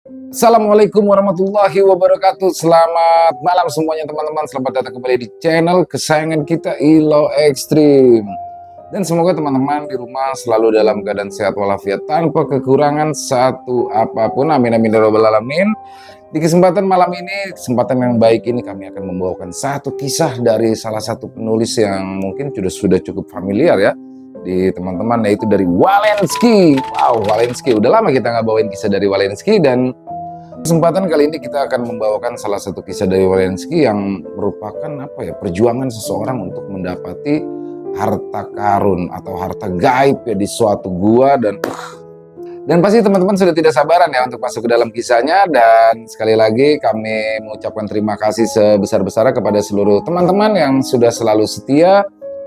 Assalamualaikum warahmatullahi wabarakatuh. Selamat malam semuanya teman-teman. Selamat datang kembali di channel kesayangan kita Ilo Ekstrim. Dan semoga teman-teman di rumah selalu dalam keadaan sehat walafiat tanpa kekurangan satu apapun. Amin amin ya rabbal alamin. Di kesempatan malam ini, kesempatan yang baik ini kami akan membawakan satu kisah dari salah satu penulis yang mungkin sudah cukup familiar ya di teman-teman, yaitu dari Walensky. Wow, Walensky. Udah lama kita nggak bawain kisah dari Walensky, dan kesempatan kali ini kita akan membawakan salah satu kisah dari Walensky yang merupakan perjuangan seseorang untuk mendapati harta karun atau harta gaib ya di suatu gua, dan pasti teman-teman sudah tidak sabaran ya untuk masuk ke dalam kisahnya. Dan sekali lagi kami mengucapkan terima kasih sebesar-besarnya kepada seluruh teman-teman yang sudah selalu setia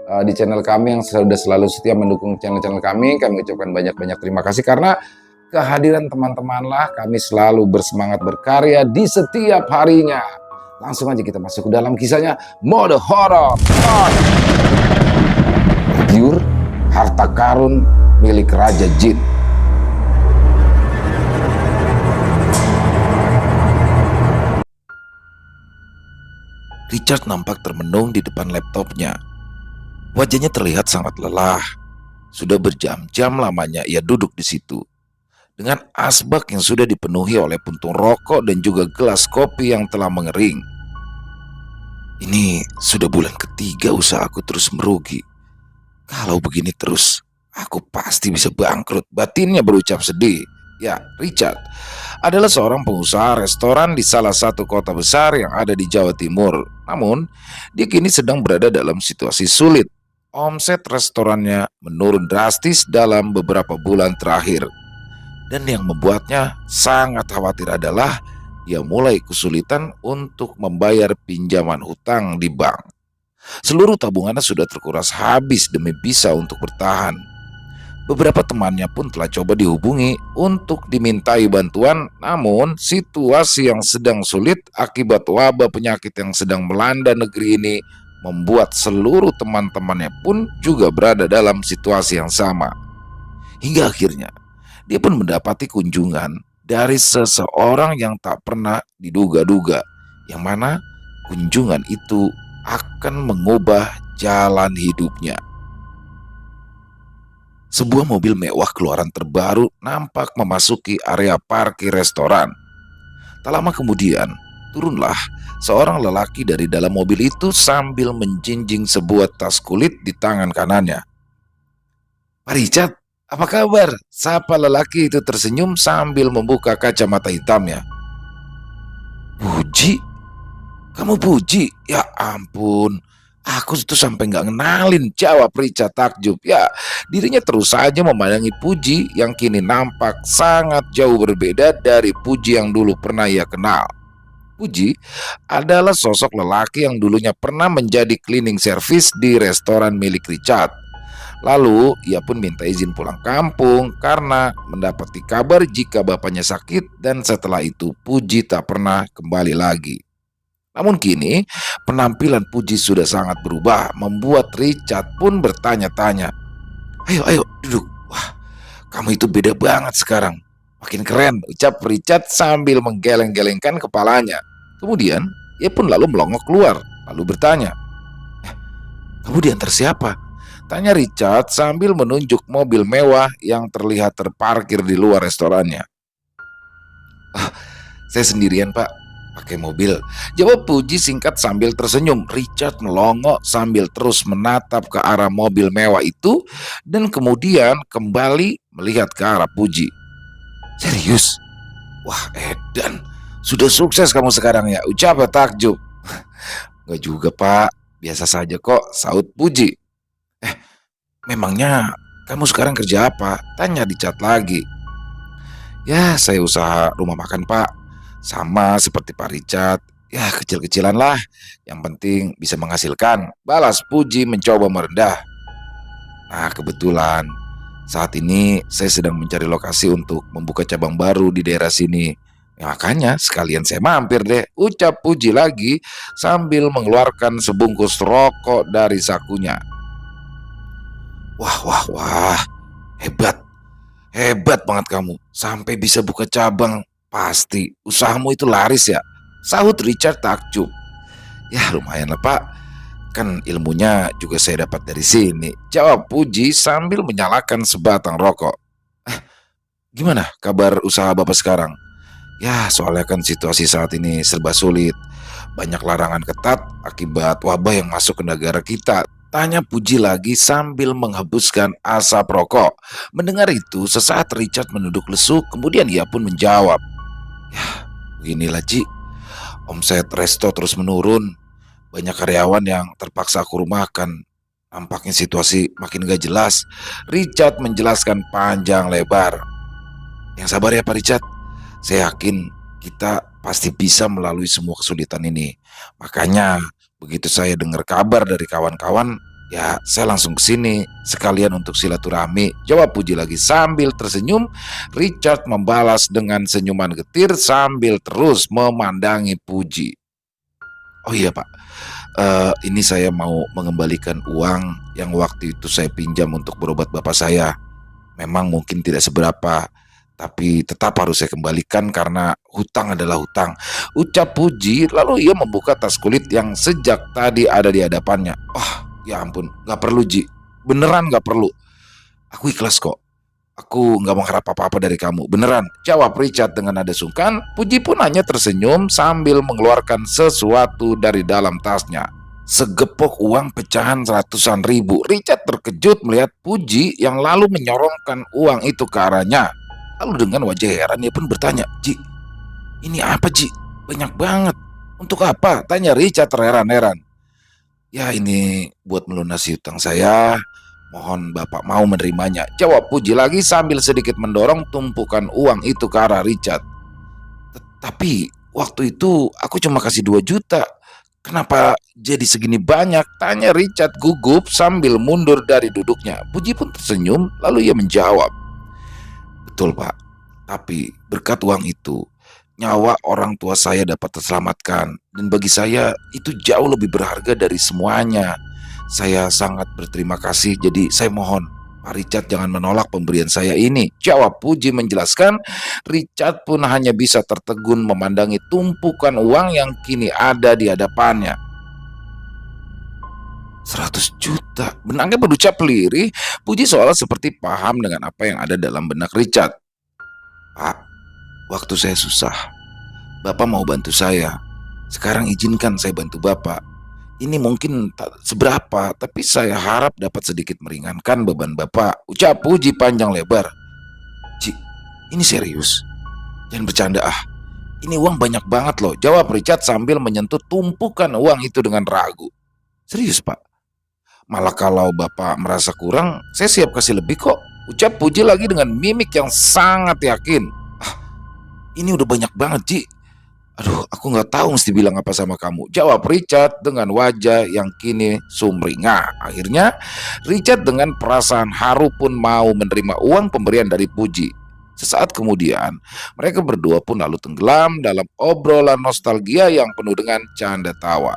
di channel kami, yang sudah selalu setia mendukung channel-channel kami. Kami ucapkan banyak-banyak terima kasih karena kehadiran teman-temanlah kami selalu bersemangat berkarya di setiap harinya. Langsung aja kita masuk ke dalam kisahnya. Mode horor. Tergiur harta karun milik Raja Jin. Richard nampak termenung di depan laptopnya. Wajahnya terlihat sangat lelah. Sudah berjam-jam lamanya ia duduk di situ, dengan asbak yang sudah dipenuhi oleh puntung rokok dan juga gelas kopi yang telah mengering. Ini sudah bulan ketiga usahaku terus merugi. Kalau begini terus, aku pasti bisa bangkrut, batinnya berucap sedih. Ya, Richard adalah seorang pengusaha restoran di salah satu kota besar yang ada di Jawa Timur. Namun, dia kini sedang berada dalam situasi sulit. Omset restorannya menurun drastis dalam beberapa bulan terakhir. Dan yang membuatnya sangat khawatir adalah ia mulai kesulitan untuk membayar pinjaman hutang di bank. Seluruh tabungannya sudah terkuras habis demi bisa untuk bertahan. Beberapa temannya pun telah coba dihubungi untuk dimintai bantuan, namun situasi yang sedang sulit akibat wabah penyakit yang sedang melanda negeri ini membuat seluruh teman-temannya pun juga berada dalam situasi yang sama. Hingga akhirnya dia pun mendapati kunjungan dari seseorang yang tak pernah diduga-duga, yang mana kunjungan itu akan mengubah jalan hidupnya. Sebuah mobil mewah keluaran terbaru nampak memasuki area parkir restoran. Tak lama kemudian, turunlah seorang lelaki dari dalam mobil itu sambil menjinjing sebuah tas kulit di tangan kanannya. "Pak Richard, apa kabar?" sapa lelaki itu tersenyum sambil membuka kacamata hitamnya. "Puji? Kamu Puji? Ya ampun, aku itu sampai nggak ngenalin," jawab Richard takjub. Ya, dirinya terus saja memandangi Puji yang kini nampak sangat jauh berbeda dari Puji yang dulu pernah ia kenal. Puji adalah sosok lelaki yang dulunya pernah menjadi cleaning service di restoran milik Richard. Lalu ia pun minta izin pulang kampung karena mendapati kabar jika bapaknya sakit, dan setelah itu Puji tak pernah kembali lagi. Namun kini penampilan Puji sudah sangat berubah, membuat Richard pun bertanya-tanya. Ayo duduk. Wah, kamu itu beda banget sekarang. Makin keren," ucap Richard sambil menggeleng-gelengkan kepalanya. Kemudian ia pun lalu melongok keluar, lalu bertanya, "Kamu diantar siapa?" tanya Richard sambil menunjuk mobil mewah yang terlihat terparkir di luar restorannya. "Ah, saya sendirian Pak, pakai mobil," jawab Puji singkat sambil tersenyum. Richard melongok sambil terus menatap ke arah mobil mewah itu dan kemudian kembali melihat ke arah Puji. "Serius? Wah edan, sudah sukses kamu sekarang ya," ucap takjub. "Nggak juga Pak, biasa saja kok," sahut Puji. "Memangnya kamu sekarang kerja apa?" tanya Richard lagi. "Ya, saya usaha rumah makan Pak, sama seperti Pak Richard. Ya, kecil-kecilan lah, yang penting bisa menghasilkan," balas Puji mencoba merendah. "Nah, kebetulan saat ini saya sedang mencari lokasi untuk membuka cabang baru di daerah sini. Ya, makanya sekalian saya mampir deh," ucap Puji lagi sambil mengeluarkan sebungkus rokok dari sakunya. Wah, hebat banget kamu, sampai bisa buka cabang pasti usahamu itu laris ya, sahut Richard takjub. Ya lumayan lah Pak, kan ilmunya juga saya dapat dari sini, jawab Puji sambil menyalakan sebatang rokok. Eh, gimana kabar usaha Bapak sekarang? Ya soalnya kan situasi saat ini serba sulit, banyak larangan ketat akibat wabah yang masuk ke negara kita, tanya Puji lagi sambil menghembuskan asap rokok. Mendengar itu sesaat Richard menunduk lesu, kemudian ia pun menjawab, ya beginilah Ji, omset resto terus menurun, banyak karyawan yang terpaksa aku rumahkan. Nampaknya situasi makin gak jelas. Richard menjelaskan panjang lebar. Yang sabar ya Pak Richard, saya yakin kita pasti bisa melalui semua kesulitan ini. Makanya begitu saya dengar kabar dari kawan-kawan, ya saya langsung ke sini sekalian untuk silaturahmi, jawab Puji lagi sambil tersenyum. Richard membalas dengan senyuman getir sambil terus memandangi Puji. Oh iya Pak, ini saya mau mengembalikan uang yang waktu itu saya pinjam untuk berobat bapak saya. Memang mungkin tidak seberapa, tapi tetap harus saya kembalikan karena hutang adalah hutang, ucap Puji. Lalu ia membuka tas kulit yang sejak tadi ada di hadapannya. Oh ya ampun, gak perlu Ji, beneran gak perlu, aku ikhlas kok. Aku gak mengharap apa-apa dari kamu, beneran, jawab Richard dengan nada sungkan. Puji pun hanya tersenyum sambil mengeluarkan sesuatu dari dalam tasnya. Segepok uang pecahan ratusan ribu. Richard terkejut melihat Puji yang lalu menyorongkan uang itu ke arahnya. Lalu dengan wajah heran ia pun bertanya, Ji, ini apa Ji? Banyak banget. Untuk apa? Tanya Richard terheran-heran. Ya ini buat melunasi hutang saya. Mohon Bapak mau menerimanya, jawab Puji lagi sambil sedikit mendorong tumpukan uang itu ke arah Richard. Tapi waktu itu aku cuma kasih 2 juta. Kenapa jadi segini banyak? Tanya Richard gugup sambil mundur dari duduknya. Puji pun tersenyum lalu ia menjawab, betul Pak, tapi berkat uang itu nyawa orang tua saya dapat terselamatkan, dan bagi saya itu jauh lebih berharga dari semuanya. Saya sangat berterima kasih, jadi saya mohon Pak Richard jangan menolak pemberian saya ini, jawab Puji menjelaskan. Richard pun hanya bisa tertegun memandangi tumpukan uang yang kini ada di hadapannya. 100 juta, benangnya berucap lirih. Puji seolah seperti paham dengan apa yang ada dalam benak Richard. Pak, waktu saya susah, Bapak mau bantu saya. Sekarang izinkan saya bantu Bapak. Ini mungkin tak seberapa, tapi saya harap dapat sedikit meringankan beban Bapak, ucap Puji panjang lebar. Ci, ini serius, jangan bercanda ah. Ini uang banyak banget loh, jawab Richard sambil menyentuh tumpukan uang itu dengan ragu. Serius Pak, malah kalau Bapak merasa kurang, saya siap kasih lebih kok, ucap Puji lagi dengan mimik yang sangat yakin. Ah, ini udah banyak banget Ci. Aduh, aku gak tahu mesti bilang apa sama kamu, jawab Richard dengan wajah yang kini sumringah. Akhirnya Richard dengan perasaan haru pun mau menerima uang pemberian dari Puji. Sesaat kemudian mereka berdua pun lalu tenggelam dalam obrolan nostalgia yang penuh dengan canda tawa.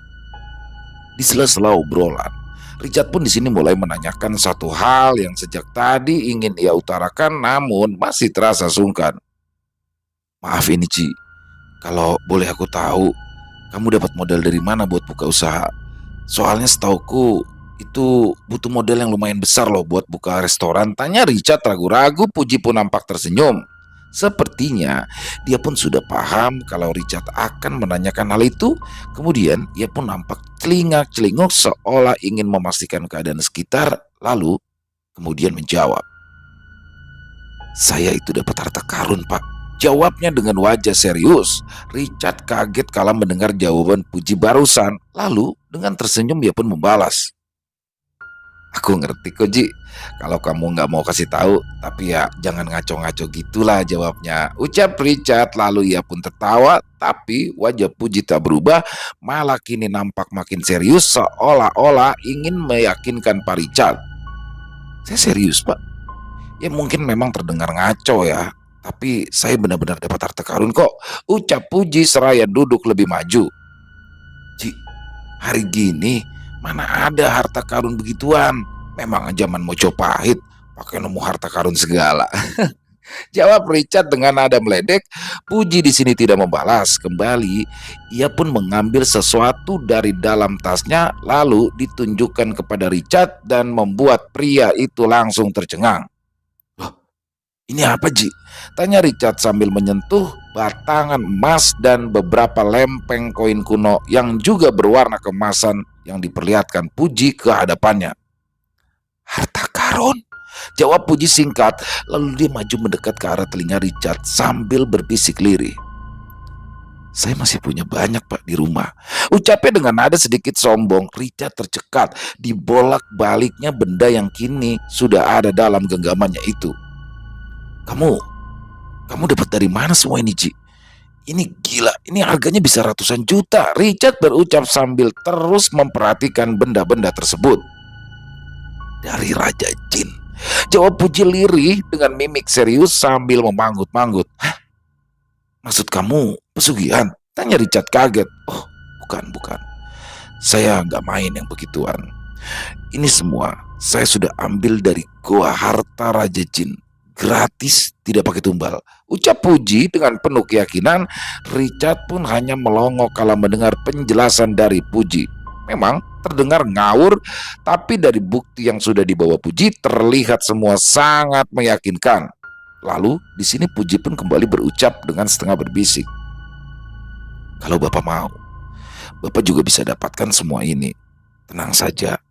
Di sela-sela obrolan, Richard pun di sini mulai menanyakan satu hal yang sejak tadi ingin ia utarakan namun masih terasa sungkan. Maaf ini Ci, kalau boleh aku tahu, kamu dapat modal dari mana buat buka usaha? Soalnya setauku itu butuh modal yang lumayan besar loh buat buka restoran, tanya Richard ragu-ragu. Puji pun nampak tersenyum. Sepertinya dia pun sudah paham kalau Richard akan menanyakan hal itu. Kemudian ia pun nampak celingak-celinguk seolah ingin memastikan keadaan sekitar. Lalu kemudian menjawab, saya itu dapat harta karun Pak, jawabnya dengan wajah serius. Richard kaget kala mendengar jawaban Puji barusan. Lalu dengan tersenyum dia pun membalas, aku ngerti kok Ji, kalau kamu nggak mau kasih tahu, tapi ya jangan ngaco-ngaco gitulah, jawabnya, ucap Richard. Lalu ia pun tertawa, tapi wajah Puji tak berubah, malah kini nampak makin serius seolah-olah ingin meyakinkan Pak Richard. Saya serius Pak, ya mungkin memang terdengar ngaco ya, tapi saya benar-benar dapat harta karun kok, ucap Puji seraya duduk lebih maju. Ji, hari gini mana ada harta karun begituan, memang zaman Mojopahit pakai nemu harta karun segala. Jawab Richard dengan nada meledek. Puji di sini tidak membalas kembali. Ia pun mengambil sesuatu dari dalam tasnya lalu ditunjukkan kepada Richard dan membuat pria itu langsung tercengang. "Loh, ini apa, Ji?" tanya Richard sambil menyentuh batangan emas dan beberapa lempeng koin kuno yang juga berwarna keemasan yang diperlihatkan Puji ke hadapannya. "Harta karun," jawab Puji singkat, lalu dia maju mendekat ke arah telinga Richard sambil berbisik lirih. "Saya masih punya banyak, Pak, di rumah," ucapnya dengan nada sedikit sombong. Richard tercekat di bolak-baliknya benda yang kini sudah ada dalam genggamannya itu. Kamu dapat dari mana semua ini, Ji? Ini gila, ini harganya bisa ratusan juta," Richard berucap sambil terus memperhatikan benda-benda tersebut. "Dari Raja Jin," jawab Puji lirih dengan mimik serius sambil memanggut-manggut. "Hah? Maksud kamu pesugihan?" tanya Richard kaget. "Oh, bukan. Saya nggak main yang begituan. Ini semua saya sudah ambil dari Goa Harta Raja Jin. Gratis, tidak pakai tumbal," ucap Puji dengan penuh keyakinan. Richard pun hanya melongo kala mendengar penjelasan dari Puji. Memang terdengar ngawur, tapi dari bukti yang sudah dibawa Puji terlihat semua sangat meyakinkan. Lalu di sini Puji pun kembali berucap dengan setengah berbisik. "Kalau Bapak mau, Bapak juga bisa dapatkan semua ini. Tenang saja,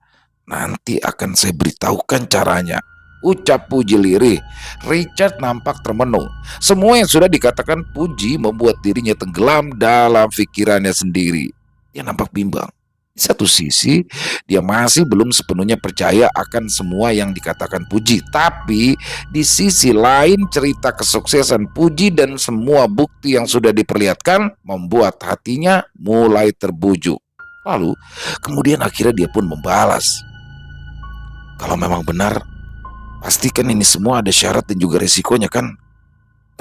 nanti akan saya beritahukan caranya," ucap Puji lirih. Richard nampak termenung. Semua yang sudah dikatakan Puji membuat dirinya tenggelam dalam pikirannya sendiri. Dia nampak bimbang. Di satu sisi, dia masih belum sepenuhnya percaya akan semua yang dikatakan Puji. Tapi di sisi lain, cerita kesuksesan Puji dan semua bukti yang sudah diperlihatkan membuat hatinya mulai terbujuk. Lalu, kemudian akhirnya dia pun membalas. "Kalau memang benar, pastikan ini semua ada syarat dan juga resikonya, kan?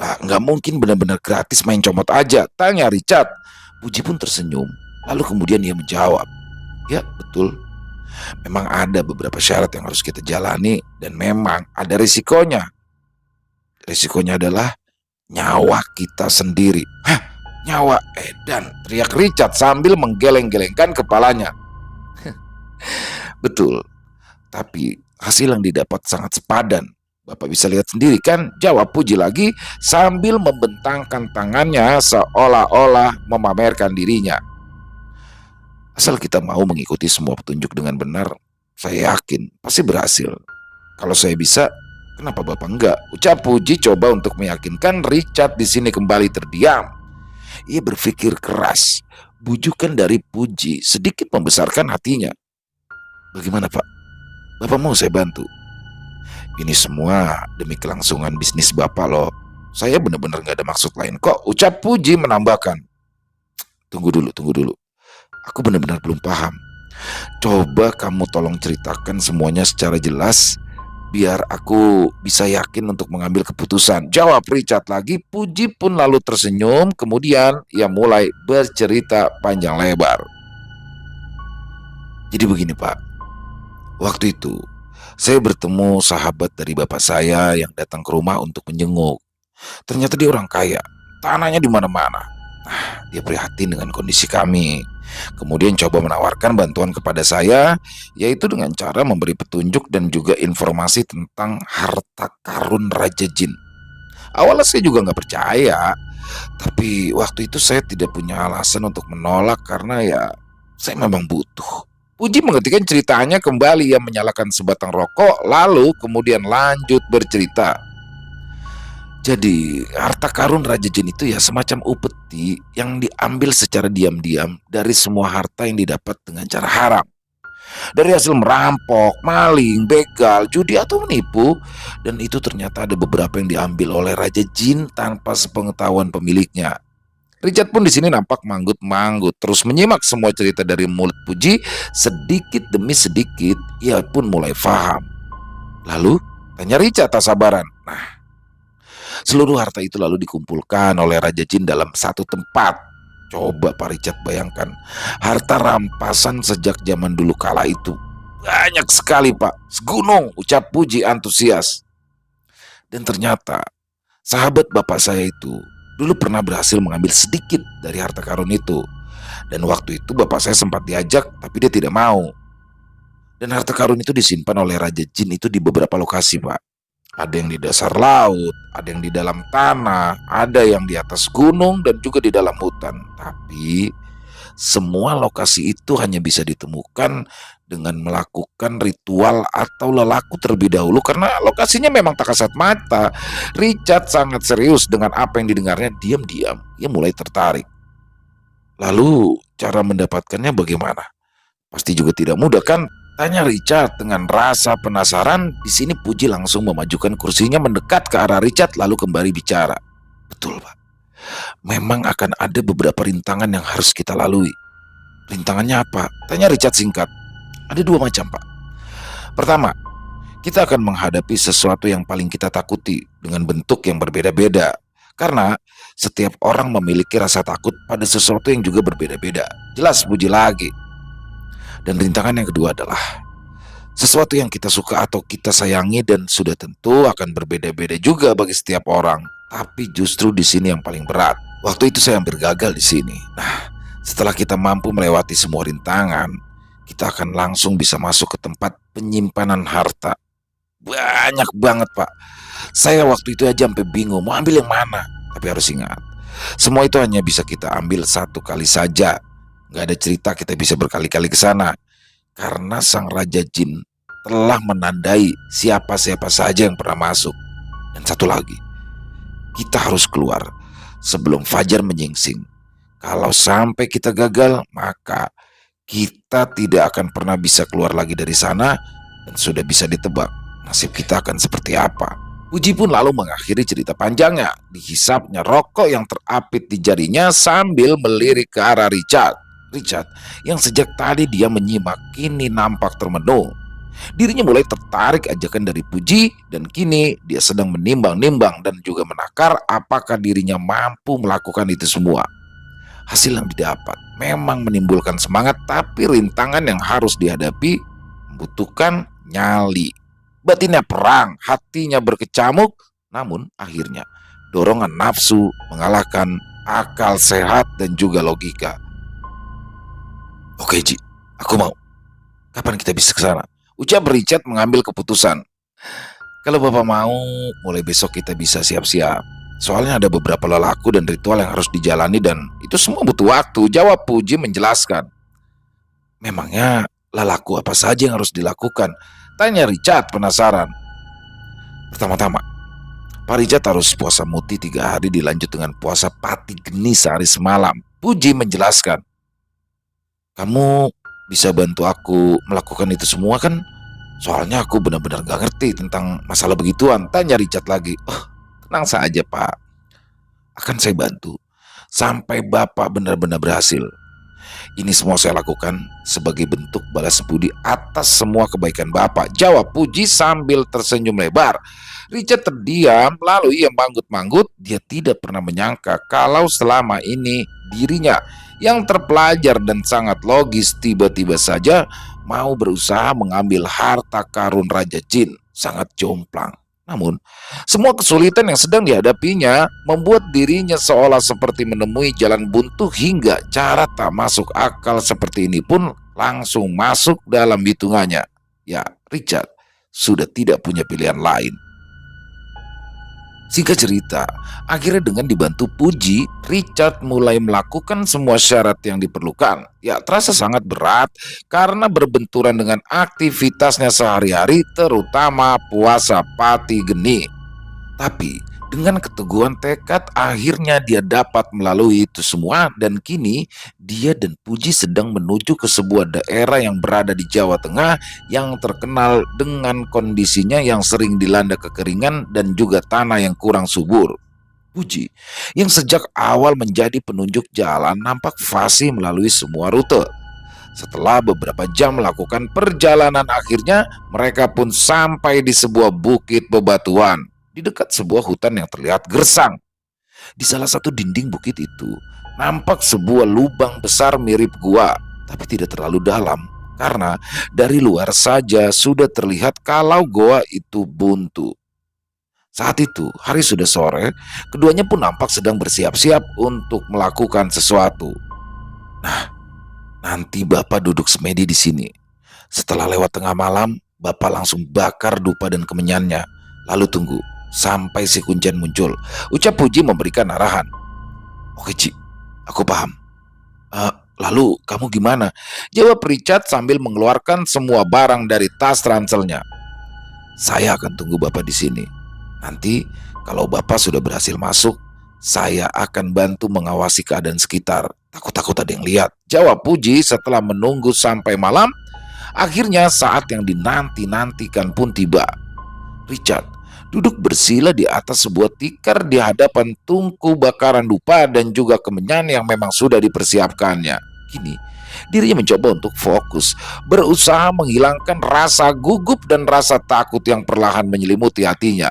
Nggak mungkin benar-benar gratis main comot aja," tanya Richard. Puji pun tersenyum, lalu kemudian ia menjawab, "Ya, betul. Memang ada beberapa syarat yang harus kita jalani dan memang ada risikonya. Risikonya adalah nyawa kita sendiri." "Hah? Nyawa edan?" teriak Richard sambil menggeleng-gelengkan kepalanya. "Betul, tapi hasil yang didapat sangat sepadan. Bapak bisa lihat sendiri, kan?" jawab Puji lagi sambil membentangkan tangannya seolah-olah memamerkan dirinya. "Asal kita mau mengikuti semua petunjuk dengan benar, saya yakin pasti berhasil. Kalau saya bisa, kenapa Bapak enggak?" ucap Puji coba untuk meyakinkan Richard di sini kembali terdiam. Ia berpikir keras. Bujukan dari Puji sedikit membesarkan hatinya. "Bagaimana, Pak? Bapak mau saya bantu? Ini semua demi kelangsungan bisnis Bapak loh. Saya benar-benar gak ada maksud lain kok," ucap Puji menambahkan. Tunggu dulu. Aku benar-benar belum paham. Coba kamu tolong ceritakan semuanya secara jelas, biar aku bisa yakin untuk mengambil keputusan," jawab Richard lagi. Puji pun lalu tersenyum, kemudian ia mulai bercerita panjang lebar. "Jadi begini, Pak. Waktu itu, saya bertemu sahabat dari bapak saya yang datang ke rumah untuk menjenguk. Ternyata dia orang kaya, tanahnya di mana-mana. Dia prihatin dengan kondisi kami. Kemudian coba menawarkan bantuan kepada saya, yaitu dengan cara memberi petunjuk dan juga informasi tentang harta karun Raja Jin. Awalnya saya juga nggak percaya, tapi waktu itu saya tidak punya alasan untuk menolak karena ya saya memang butuh." Puji menghentikan ceritanya kembali. Ia menyalakan sebatang rokok, lalu kemudian lanjut bercerita. "Jadi harta karun Raja Jin itu ya semacam upeti yang diambil secara diam-diam dari semua harta yang didapat dengan cara haram. Dari hasil merampok, maling, begal, judi atau menipu. Dan itu ternyata ada beberapa yang diambil oleh Raja Jin tanpa sepengetahuan pemiliknya." Richard pun di sini nampak manggut-manggut, terus menyimak semua cerita dari mulut Puji. Sedikit demi sedikit, ia pun mulai paham. "Lalu?" tanya Richard tak sabaran. Seluruh harta itu lalu dikumpulkan oleh Raja Jin dalam satu tempat. Coba Pak Richard bayangkan, harta rampasan sejak zaman dulu kala itu. Banyak sekali, Pak. Segunung, ucap Puji antusias. Dan ternyata Sahabat bapak saya itu dulu pernah berhasil mengambil sedikit dari harta karun itu. Dan waktu itu bapak saya sempat diajak tapi dia tidak mau. Dan harta karun itu disimpan oleh Raja Jin itu di beberapa lokasi, Pak. Ada yang di dasar laut, ada yang di dalam tanah, ada yang di atas gunung dan juga di dalam hutan. Tapi semua lokasi itu hanya bisa ditemukan dengan melakukan ritual atau lelaku terlebih dahulu karena lokasinya memang tak kasat mata. Richard sangat serius dengan apa yang didengarnya. Diam-diam ia mulai tertarik. Lalu cara mendapatkannya bagaimana? Pasti juga tidak mudah kan? Tanya Richard dengan rasa penasaran. Di sini Puji langsung memajukan kursinya mendekat ke arah Richard lalu kembali bicara. Betul, Pak. Memang akan ada beberapa rintangan yang harus kita lalui. Rintangannya apa? Tanya Richard singkat. Ada dua macam, Pak. Pertama, kita akan menghadapi sesuatu yang paling kita takuti dengan bentuk yang berbeda-beda. Karena setiap orang memiliki rasa takut pada sesuatu yang juga berbeda-beda. Jelas Puji lagi. Dan rintangan yang kedua adalah sesuatu yang kita suka atau kita sayangi dan sudah tentu akan berbeda-beda juga bagi setiap orang. Tapi justru di sini yang paling berat. Waktu itu saya hampir gagal di sini. Nah, setelah kita mampu melewati semua rintangan, kita akan langsung bisa masuk ke tempat penyimpanan harta. Banyak banget, Pak. Saya waktu itu aja sampai bingung mau ambil yang mana. Tapi harus ingat, semua itu hanya bisa kita ambil satu kali saja. Gak ada cerita kita bisa berkali-kali ke sana. Karena sang Raja Jin telah menandai siapa-siapa saja yang pernah masuk. Dan satu lagi, kita harus keluar sebelum fajar menyingsing. Kalau sampai kita gagal, maka kita tidak akan pernah bisa keluar lagi dari sana. Dan sudah bisa ditebak nasib kita akan seperti apa. Puji pun lalu mengakhiri cerita panjangnya. Dihisapnya rokok yang terapit di jarinya sambil melirik ke arah Richard. Richard yang sejak tadi dia menyimak kini nampak termenung. Dirinya mulai tertarik ajakan dari Puji dan kini dia sedang menimbang-nimbang dan juga menakar apakah dirinya mampu melakukan itu semua. Hasil yang didapat memang menimbulkan semangat, tapi rintangan yang harus dihadapi membutuhkan nyali. Batinnya perang, hatinya berkecamuk, namun akhirnya dorongan nafsu mengalahkan akal sehat dan juga logika. Oke Ji, aku mau. Kapan kita bisa ke sana? Ucap Richard mengambil keputusan. Kalau Bapak mau, mulai besok kita bisa siap-siap. Soalnya ada beberapa lelaku dan ritual yang harus dijalani dan itu semua butuh waktu, jawab Puji menjelaskan. Memangnya lelaku apa saja yang harus dilakukan? Tanya Richard penasaran. Pertama-tama, Pak Richard harus puasa muti 3 hari dilanjut dengan puasa pati geni sehari semalam. Puji menjelaskan. Kamu bisa bantu aku melakukan itu semua kan? Soalnya aku benar-benar gak ngerti tentang masalah begituan. Tanya Richard lagi. Oh, tenang saja Pak. Akan saya bantu sampai Bapak benar-benar berhasil. Ini semua saya lakukan sebagai bentuk balas budi atas semua kebaikan Bapak, jawab Puji sambil tersenyum lebar. Richard terdiam, lalu ia manggut-manggut. Dia tidak pernah menyangka kalau selama ini dirinya yang terpelajar dan sangat logis tiba-tiba saja mau berusaha mengambil harta karun Raja Jin. Sangat jomplang. Namun, semua kesulitan yang sedang dihadapinya membuat dirinya seolah seperti menemui jalan buntu hingga cara tak masuk akal seperti ini pun langsung masuk dalam hitungannya. Ya, Richard sudah tidak punya pilihan lain. Singkat cerita, akhirnya dengan dibantu Puji, Richard mulai melakukan semua syarat yang diperlukan. Ya, terasa sangat berat karena berbenturan dengan aktivitasnya sehari-hari, terutama puasa pati geni. Tapi dengan keteguhan tekad akhirnya dia dapat melalui itu semua dan kini dia dan Puji sedang menuju ke sebuah daerah yang berada di Jawa Tengah yang terkenal dengan kondisinya yang sering dilanda kekeringan dan juga tanah yang kurang subur. Puji yang sejak awal menjadi penunjuk jalan nampak fasih melalui semua rute. Setelah beberapa jam melakukan perjalanan akhirnya mereka pun sampai di sebuah bukit bebatuan. Di dekat sebuah hutan yang terlihat gersang. Di salah satu dinding bukit itu nampak sebuah lubang besar mirip gua, tapi tidak terlalu dalam karena dari luar saja sudah terlihat kalau goa itu buntu. Saat itu hari sudah sore, keduanya pun nampak sedang bersiap-siap untuk melakukan sesuatu. Nah, nanti Bapak duduk semedi di sini. Setelah lewat tengah malam, Bapak langsung bakar dupa dan kemenyannya. Lalu tunggu sampai si kuncen muncul. Ucap Puji memberikan arahan. Oke Ci, aku paham. Lalu kamu gimana? Jawab Richard sambil mengeluarkan semua barang dari tas ranselnya. Saya akan tunggu Bapak di sini. Nanti kalau Bapak sudah berhasil masuk, saya akan bantu mengawasi keadaan sekitar. Takut-takut ada yang lihat. Jawab Puji setelah menunggu sampai malam. Akhirnya saat yang dinanti-nantikan pun tiba. Richard duduk bersila di atas sebuah tikar di hadapan tungku bakaran dupa dan juga kemenyan yang memang sudah dipersiapkannya. Kini dirinya mencoba untuk fokus, berusaha menghilangkan rasa gugup dan rasa takut yang perlahan menyelimuti hatinya.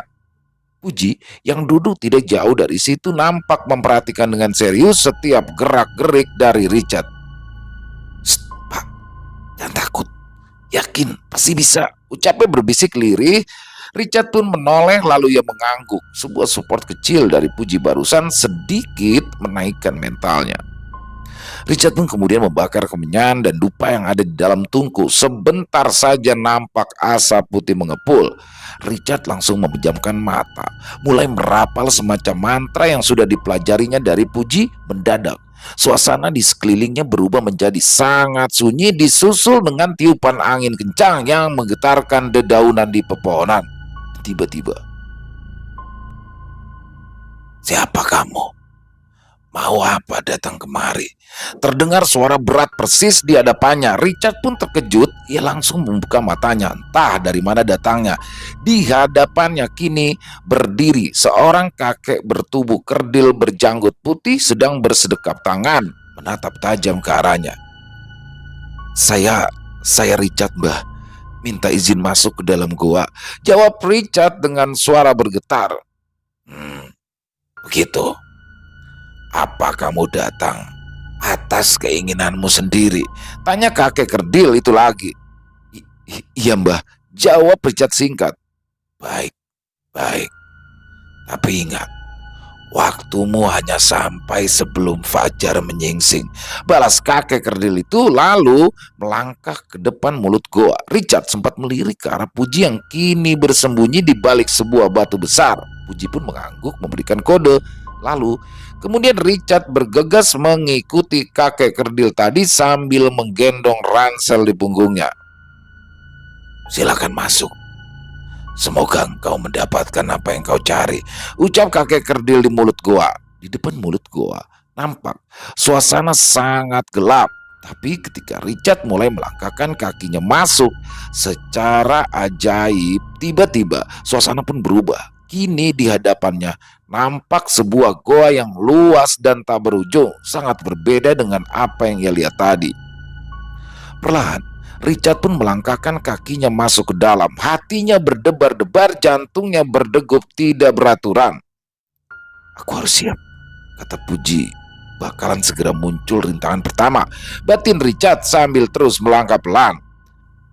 Puji yang duduk tidak jauh dari situ nampak memperhatikan dengan serius setiap gerak-gerik dari Richard. "Shh, Pak, jangan takut. Yakin, pasti bisa," ucapnya berbisik lirih. Richard pun menoleh lalu ia mengangguk. Sebuah support kecil dari Puji barusan sedikit menaikkan mentalnya. Richard pun kemudian membakar kemenyan dan dupa yang ada di dalam tungku. Sebentar saja nampak asap putih mengepul. Richard langsung memejamkan mata, mulai merapal semacam mantra yang sudah dipelajarinya dari Puji. Mendadak suasana di sekelilingnya berubah menjadi sangat sunyi, disusul dengan tiupan angin kencang yang menggetarkan dedaunan di pepohonan. Tiba-tiba, "Siapa kamu? Mau apa datang kemari?" Terdengar suara berat persis di hadapannya. Richard pun terkejut. Ia langsung membuka matanya. Entah dari mana datangnya. Di hadapannya kini berdiri seorang kakek bertubuh kerdil berjanggut putih sedang bersedekap tangan menatap tajam ke arahnya. Saya Richard, Mbah. Minta izin masuk ke dalam goa," jawab Richard dengan suara bergetar. Begitu. Apa kamu datang atas keinginanmu sendiri?" tanya kakek kerdil itu lagi. Iya Mbah," jawab Richard singkat. Baik, baik. Tapi ingat, waktumu hanya sampai sebelum fajar menyingsing," balas kakek kerdil itu lalu melangkah ke depan mulut goa. Richard sempat melirik ke arah Puji yang kini bersembunyi di balik sebuah batu besar. Puji pun mengangguk memberikan kode. Lalu kemudian Richard bergegas mengikuti kakek kerdil tadi sambil menggendong ransel di punggungnya. "Silakan masuk. Semoga engkau mendapatkan apa yang kau cari," ucap kakek kerdil di mulut goa. Di depan mulut goa nampak suasana sangat gelap. Tapi ketika Richard mulai melangkahkan kakinya masuk, secara ajaib tiba-tiba suasana pun berubah. Kini di hadapannya nampak sebuah goa yang luas dan tak berujung, sangat berbeda dengan apa yang ia lihat tadi. Perlahan Richard pun melangkahkan kakinya masuk ke dalam. Hatinya berdebar-debar, jantungnya berdegup tidak beraturan. "Aku harus siap," kata Puji. "Bakalan segera muncul rintangan pertama," batin Richard sambil terus melangkah pelan.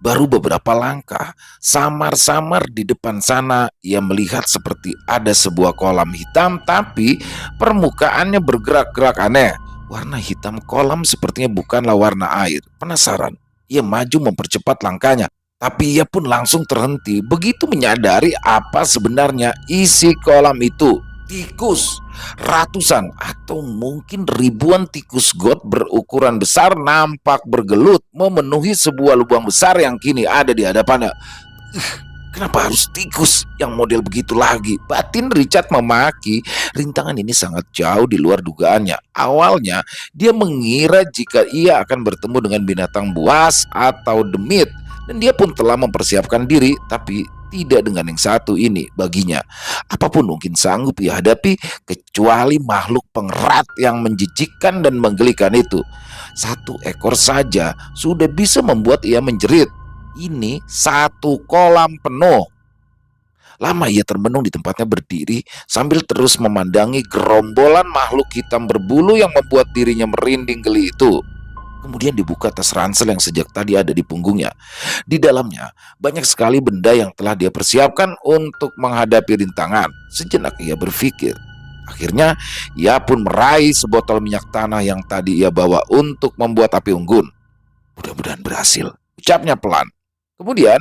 Baru beberapa langkah, samar-samar di depan sana ia melihat seperti ada sebuah kolam hitam, tapi permukaannya bergerak-gerak aneh. Warna hitam kolam sepertinya bukanlah warna air. Penasaran, ia maju mempercepat langkahnya, tapi ia pun langsung terhenti begitu menyadari apa sebenarnya isi kolam itu. Tikus, ratusan atau mungkin ribuan tikus got berukuran besar nampak bergelut memenuhi sebuah lubang besar yang kini ada di hadapannya. Kenapa harus tikus yang model begitu lagi? Batin Richard memaki. Rintangan ini sangat jauh di luar dugaannya. Awalnya dia mengira jika ia akan bertemu dengan binatang buas atau demit, dan dia pun telah mempersiapkan diri, tapi tidak dengan yang satu ini baginya. Apapun mungkin sanggup ia hadapi kecuali makhluk pengerat yang menjijikkan dan menggelikan itu. Satu ekor saja sudah bisa membuat ia menjerit. Ini satu kolam penuh. Lama ia termenung di tempatnya berdiri sambil terus memandangi gerombolan makhluk hitam berbulu yang membuat dirinya merinding geli itu. Kemudian dibuka tas ransel yang sejak tadi ada di punggungnya. Di dalamnya banyak sekali benda yang telah dia persiapkan untuk menghadapi rintangan. Sejenak ia berpikir. Akhirnya ia pun meraih sebotol minyak tanah yang tadi ia bawa untuk membuat api unggun. Mudah-mudahan berhasil, ucapnya pelan. Kemudian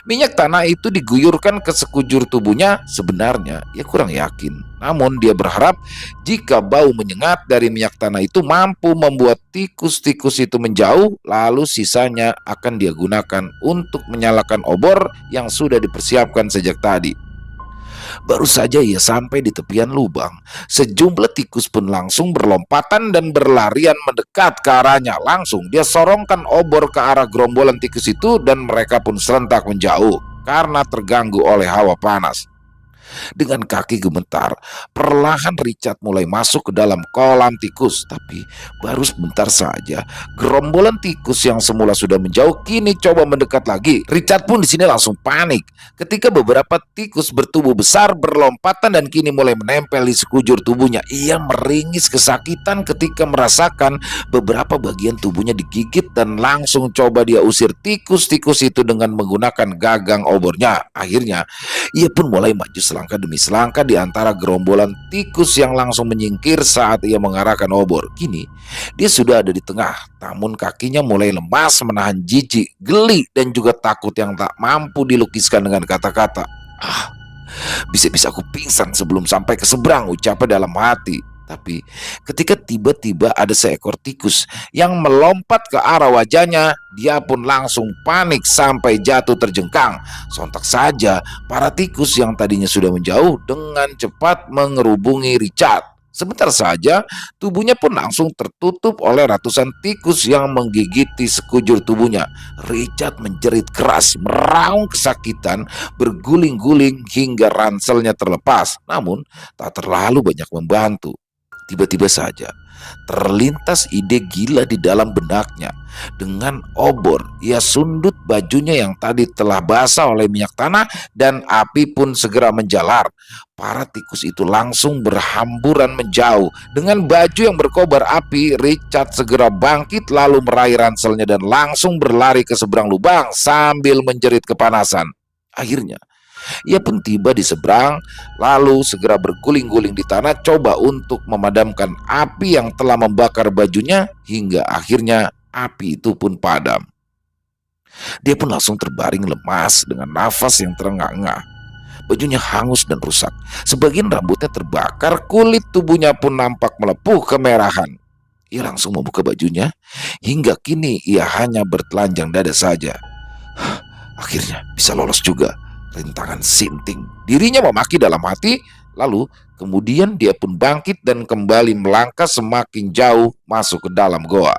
minyak tanah itu diguyurkan ke sekujur tubuhnya. Sebenarnya ia kurang yakin, namun dia berharap jika bau menyengat dari minyak tanah itu mampu membuat tikus-tikus itu menjauh, lalu sisanya akan dia gunakan untuk menyalakan obor yang sudah dipersiapkan sejak tadi. Baru saja ia sampai di tepian lubang, sejumlah tikus pun langsung berlompatan dan berlarian mendekat ke arahnya. Langsung dia sorongkan obor ke arah gerombolan tikus itu dan mereka pun serentak menjauh karena terganggu oleh hawa panas. Dengan kaki gemetar, perlahan Richard mulai masuk ke dalam kolam tikus. Tapi baru sebentar saja, gerombolan tikus yang semula sudah menjauh kini coba mendekat lagi. Richard pun di sini langsung panik ketika beberapa tikus bertubuh besar berlompatan dan kini mulai menempel di sekujur tubuhnya. Ia meringis kesakitan ketika merasakan beberapa bagian tubuhnya digigit dan langsung coba dia usir tikus-tikus itu dengan menggunakan gagang obornya. Akhirnya ia pun mulai maju selangkah demi selangkah di antara gerombolan tikus yang langsung menyingkir saat ia mengarahkan obor. Kini dia sudah ada di tengah, namun kakinya mulai lemas menahan jijik, geli dan juga takut yang tak mampu dilukiskan dengan kata-kata. Bisa-bisa aku pingsan sebelum sampai ke seberang, ucapnya dalam hati. Tapi ketika tiba-tiba ada seekor tikus yang melompat ke arah wajahnya, dia pun langsung panik sampai jatuh terjengkang. Sontak saja para tikus yang tadinya sudah menjauh dengan cepat mengerubungi Richard. Sebentar saja tubuhnya pun langsung tertutup oleh ratusan tikus yang menggigiti sekujur tubuhnya. Richard menjerit keras, meraung kesakitan, berguling-guling hingga ranselnya terlepas. Namun tak terlalu banyak membantu. Tiba-tiba saja terlintas ide gila di dalam benaknya. Dengan obor ia sundut bajunya yang tadi telah basah oleh minyak tanah dan api pun segera menjalar. Para tikus itu langsung berhamburan menjauh. Dengan baju yang berkobar api, Richard segera bangkit lalu meraih ranselnya dan langsung berlari ke seberang lubang sambil menjerit kepanasan. Akhirnya ia pun tiba di seberang, lalu segera berguling-guling di tanah coba untuk memadamkan api yang telah membakar bajunya hingga akhirnya api itu pun padam. Dia pun langsung terbaring lemas dengan nafas yang terengah-engah. Bajunya hangus dan rusak, sebagian rambutnya terbakar, kulit tubuhnya pun nampak melepuh kemerahan. Ia langsung membuka bajunya, hingga kini ia hanya bertelanjang dada saja. Akhirnya bisa lolos juga. Rintangan sinting. Dirinya memaki dalam hati, lalu kemudian dia pun bangkit dan kembali melangkah semakin jauh masuk ke dalam goa.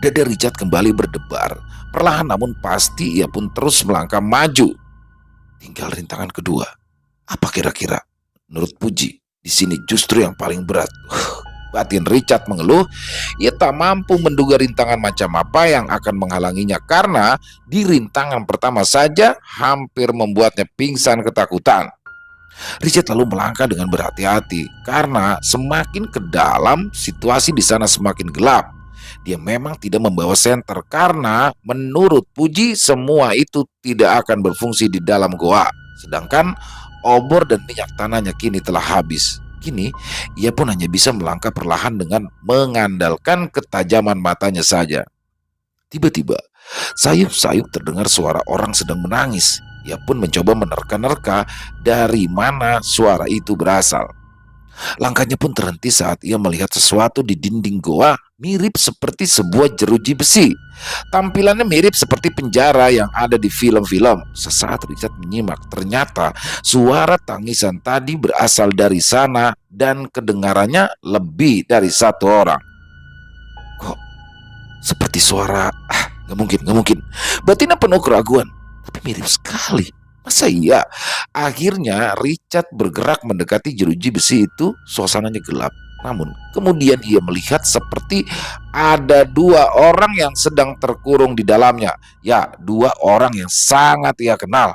Dada Richard kembali berdebar. Perlahan namun pasti ia pun terus melangkah maju. Tinggal rintangan kedua. Apa kira-kira? Menurut Puji, di sini justru yang paling berat. Batin Richard mengeluh, ia tak mampu menduga rintangan macam apa yang akan menghalanginya karena di rintangan pertama saja hampir membuatnya pingsan ketakutan. Richard lalu melangkah dengan berhati-hati karena semakin ke dalam situasi di sana semakin gelap. Dia memang tidak membawa senter karena menurut Puji semua itu tidak akan berfungsi di dalam goa. Sedangkan obor dan minyak tanahnya kini telah habis. Kini ia pun hanya bisa melangkah perlahan dengan mengandalkan ketajaman matanya saja. Tiba-tiba sayup-sayup terdengar suara orang sedang menangis. Ia pun mencoba menerka-nerka dari mana suara itu berasal. Langkahnya pun terhenti saat ia melihat sesuatu di dinding goa mirip seperti sebuah jeruji besi. Tampilannya mirip seperti penjara yang ada di film-film. Sesaat Richard menyimak, ternyata suara tangisan tadi berasal dari sana dan kedengarannya lebih dari satu orang. Kok seperti suara... Gak mungkin. Batinnya penuh keraguan, tapi mirip sekali. Masa iya? Akhirnya Richard bergerak mendekati jeruji besi itu. Suasananya gelap. Namun kemudian ia melihat seperti ada dua orang yang sedang terkurung di dalamnya. Ya, dua orang yang sangat ia kenal.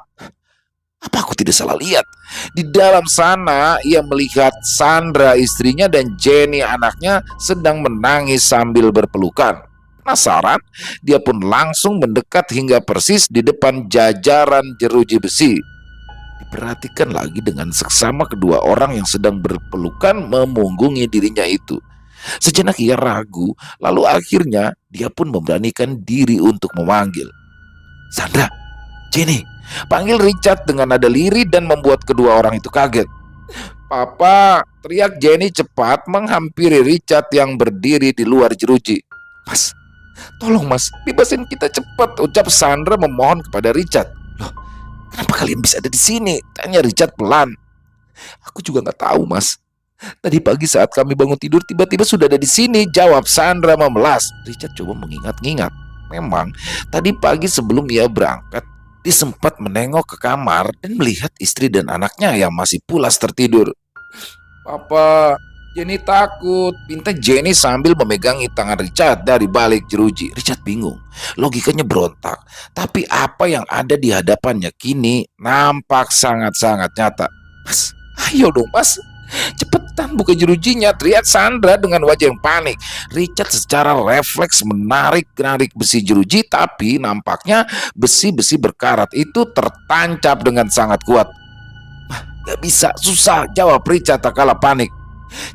Apa aku tidak salah lihat? Di dalam sana ia melihat Sandra istrinya dan Jenny anaknya sedang menangis sambil berpelukan. Penasaran, dia pun langsung mendekat hingga persis di depan jajaran jeruji besi. Diperhatikan lagi dengan seksama kedua orang yang sedang berpelukan memunggungi dirinya itu. Sejenak ia ragu, lalu akhirnya dia pun memberanikan diri untuk memanggil. Sandra, Jenny, panggil Richard dengan nada lirih dan membuat kedua orang itu kaget. Papa, teriak Jenny cepat menghampiri Richard yang berdiri di luar jeruji. Mas, tolong mas, bebasin kita cepat, ucap Sandra memohon kepada Richard. Loh, kenapa kalian bisa ada di sini? Tanya Richard pelan. Aku juga nggak tahu mas. Tadi pagi saat kami bangun tidur tiba-tiba sudah ada di sini, jawab Sandra memelas. Richard coba mengingat-ingat. Memang tadi pagi sebelum ia berangkat, dia sempat menengok ke kamar dan melihat istri dan anaknya yang masih pulas tertidur. Papa, Jenny takut, pinta Jenny sambil memegangi tangan Richard dari balik jeruji. Richard bingung, logikanya berontak. Tapi apa yang ada di hadapannya kini nampak sangat-sangat nyata. Mas, ayo dong mas, cepetan buka jerujinya, teriak Sandra dengan wajah yang panik. Richard secara refleks menarik besi jeruji, tapi nampaknya besi-besi berkarat itu tertancap dengan sangat kuat. Gak bisa, susah, jawab Richard tak kalah panik.